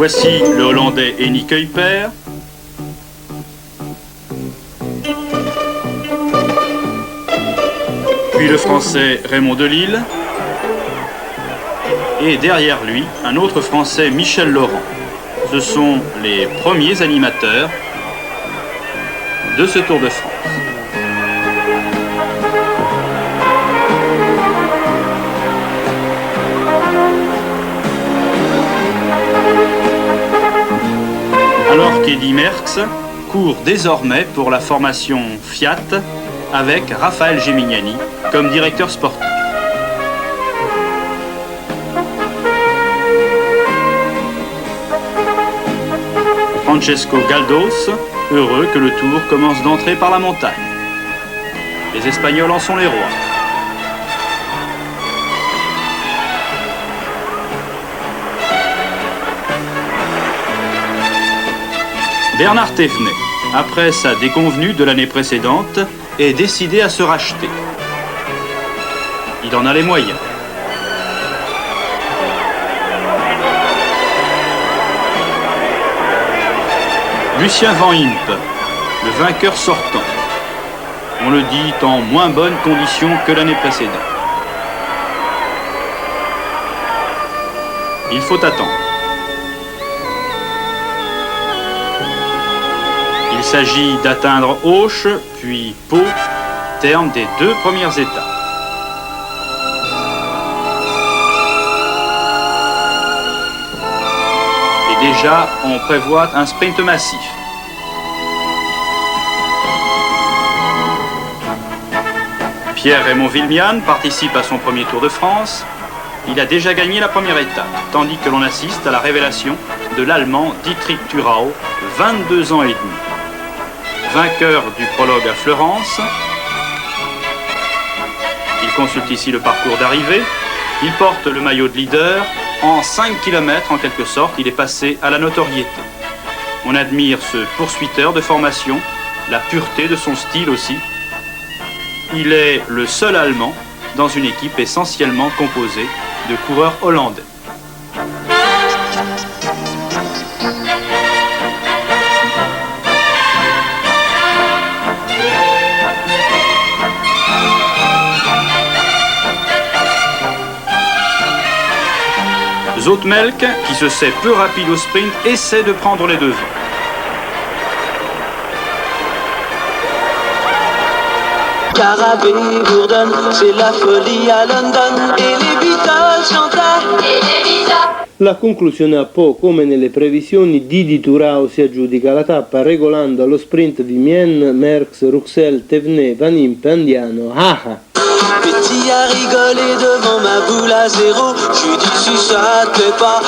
Voici le Hollandais Hennie Kuiper. Puis le Français Raymond Delille. Et derrière lui, un autre Français, Michel Laurent. Ce sont les premiers animateurs de ce Tour de France. Alors qu'Eddy Merckx court désormais pour la formation Fiat avec Raphaël Gemignani comme directeur sportif. Francesco Galdos, heureux que le Tour commence d'entrer par la montagne. Les Espagnols en sont les rois. Bernard Thévenet, après sa déconvenue de l'année précédente, est décidé à se racheter. Il en a les moyens. Lucien Van Impe, le vainqueur sortant. On le dit en moins bonnes conditions que l'année précédente. Il faut attendre. Il s'agit d'atteindre Auch, puis Pau, terme des 2 premières étapes. Et déjà, on prévoit un sprint massif. Pierre-Raymond Villemian participe à son premier Tour de France. Il a déjà gagné la première étape, tandis que l'on assiste à la révélation de l'Allemand Dietrich Thurau, 22 ans et demi. Vainqueur du prologue à Fleurance. Il consulte ici le parcours d'arrivée. Il porte le maillot de leader. En 5 km, en quelque sorte, il est passé à la notoriété. On admire ce poursuiteur de formation, la pureté de son style aussi. Il est le seul Allemand dans une équipe essentiellement composée de coureurs hollandais. Zoutmelk, qui se sait peu rapide au sprint, essaie de prendre les devants. Carabée bourdonne, c'est la folie à London e le Beatles chantaient. La conclusione a Po, come nelle previsioni, Didi Thurau si aggiudica la tappa regolando allo sprint Vimien, Merckx, Rouxel, Thévenet, Van Impe, Andiano. Petit a rigolé devant ma boule à zéro. J'ai dit si ça te plaît pas.